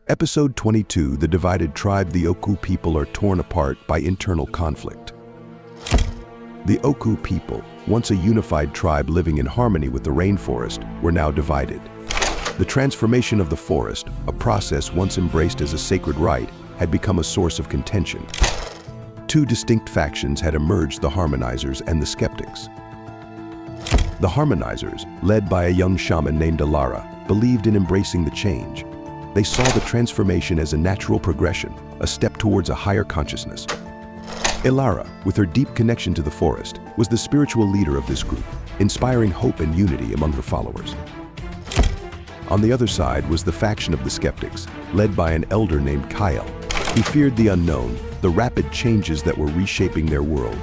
Episode 22, The Divided Tribe. The Oku people are torn apart by internal conflict. The Oku people, once a unified tribe living in harmony with the rainforest, were now divided. The transformation of the forest, a process once embraced as a sacred right, had become a source of contention. Two distinct factions had emerged: the harmonizers and the skeptics. The harmonizers, led by a young shaman named Alara, believed in embracing the change. They saw the transformation as a natural progression, a step towards a higher consciousness. Alara, with her deep connection to the forest, was the spiritual leader of this group, inspiring hope and unity among her followers. On the other side was the faction of the skeptics, led by an elder named Kyle. He feared the unknown, the rapid changes that were reshaping their world.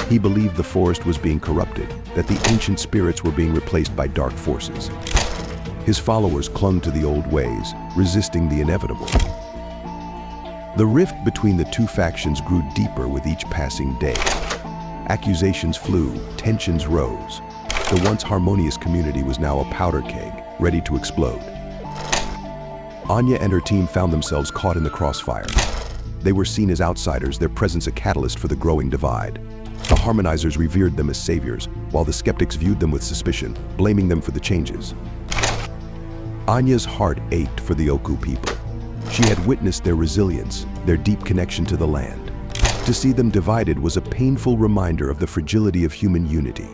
He believed the forest was being corrupted, that the ancient spirits were being replaced by dark forces. His followers clung to the old ways, resisting the inevitable. The rift between the two factions grew deeper with each passing day. Accusations flew, tensions rose. The once harmonious community was now a powder keg, ready to explode. Anya and her team found themselves caught in the crossfire. They were seen as outsiders, their presence a catalyst for the growing divide. The harmonizers revered them as saviors, while the skeptics viewed them with suspicion, blaming them for the changes. Anya's heart ached for the Oku people. She had witnessed their resilience, their deep connection to the land. To see them divided was a painful reminder of the fragility of human unity.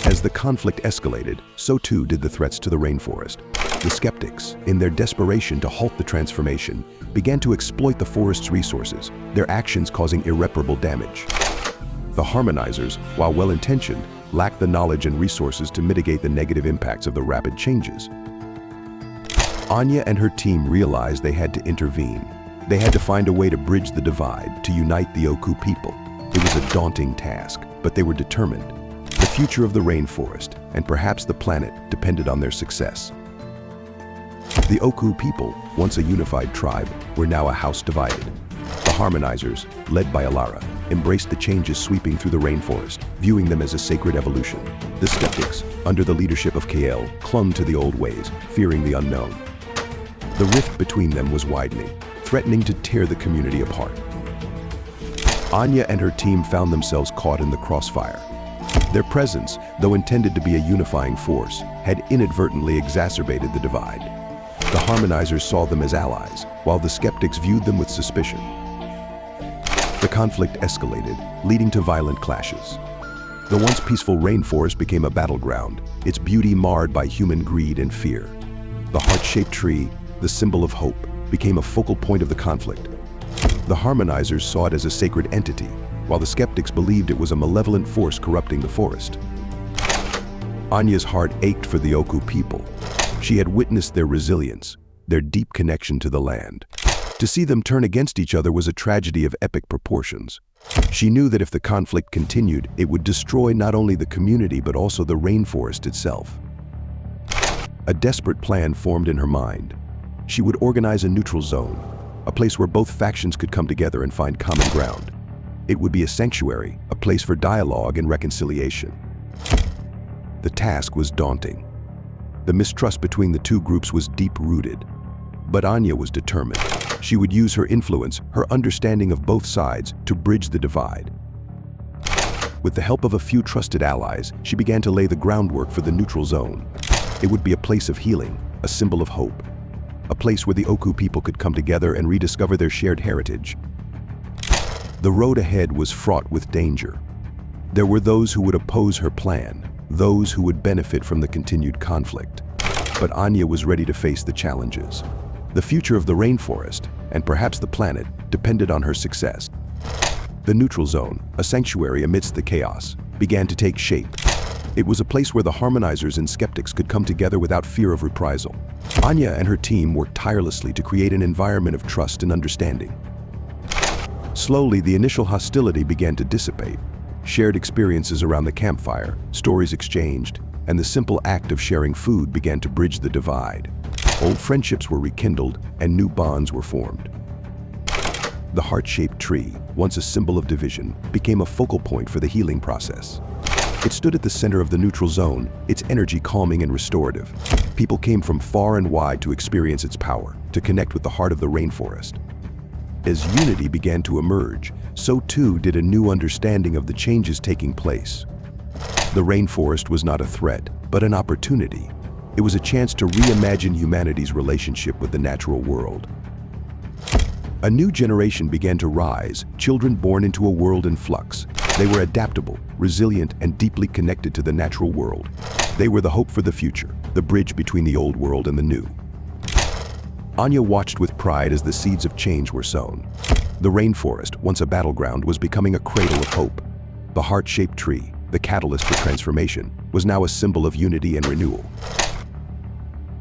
As the conflict escalated, so too did the threats to the rainforest. The skeptics, in their desperation to halt the transformation, began to exploit the forest's resources, their actions causing irreparable damage. The harmonizers, while well-intentioned, lacked the knowledge and resources to mitigate the negative impacts of the rapid changes. Anya and her team realized they had to intervene. They had to find a way to bridge the divide, to unite the Oku people. It was a daunting task, but they were determined. The future of the rainforest, and perhaps the planet, depended on their success. The Oku people, once a unified tribe, were now a house divided. The harmonizers, led by Alara, embraced the changes sweeping through the rainforest, viewing them as a sacred evolution. The skeptics, under the leadership of Kael, clung to the old ways, fearing the unknown. The rift between them was widening, threatening to tear the community apart. Anya and her team found themselves caught in the crossfire. Their presence, though intended to be a unifying force, had inadvertently exacerbated the divide. The harmonizers saw them as allies, while the skeptics viewed them with suspicion. The conflict escalated, leading to violent clashes. The once peaceful rainforest became a battleground, its beauty marred by human greed and fear. The heart-shaped tree, the symbol of hope, became a focal point of the conflict. The harmonizers saw it as a sacred entity, while the skeptics believed it was a malevolent force corrupting the forest. Anya's heart ached for the Oku people. She had witnessed their resilience, their deep connection to the land. To see them turn against each other was a tragedy of epic proportions. She knew that if the conflict continued, it would destroy not only the community but also the rainforest itself. A desperate plan formed in her mind. She would organize a neutral zone, a place where both factions could come together and find common ground. It would be a sanctuary, a place for dialogue and reconciliation. The task was daunting. The mistrust between the two groups was deep-rooted. But Anya was determined. She would use her influence, her understanding of both sides, to bridge the divide. With the help of a few trusted allies, she began to lay the groundwork for the neutral zone. It would be a place of healing, a symbol of hope. A place where the Oku people could come together and rediscover their shared heritage. The road ahead was fraught with danger. There were those who would oppose her plan, those who would benefit from the continued conflict. But Anya was ready to face the challenges. The future of the rainforest, and perhaps the planet, depended on her success. The neutral zone, a sanctuary amidst the chaos, began to take shape. It was a place where the harmonizers and skeptics could come together without fear of reprisal. Anya and her team worked tirelessly to create an environment of trust and understanding. Slowly, the initial hostility began to dissipate. Shared experiences around the campfire, stories exchanged, and the simple act of sharing food began to bridge the divide. Old friendships were rekindled, and new bonds were formed. The heart-shaped tree, once a symbol of division, became a focal point for the healing process. It stood at the center of the neutral zone, its energy calming and restorative. People came from far and wide to experience its power, to connect with the heart of the rainforest. As unity began to emerge, so too did a new understanding of the changes taking place. The rainforest was not a threat, but an opportunity. It was a chance to reimagine humanity's relationship with the natural world. A new generation began to rise, children born into a world in flux. They were adaptable, resilient, and deeply connected to the natural world. They were the hope for the future, the bridge between the old world and the new. Anya watched with pride as the seeds of change were sown. The rainforest, once a battleground, was becoming a cradle of hope. The heart-shaped tree, the catalyst for transformation, was now a symbol of unity and renewal.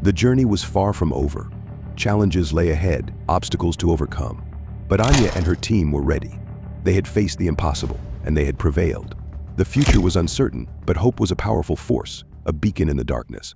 The journey was far from over. Challenges lay ahead, obstacles to overcome. But Anya and her team were ready. They had faced the impossible, and they had prevailed. The future was uncertain, but hope was a powerful force, a beacon in the darkness.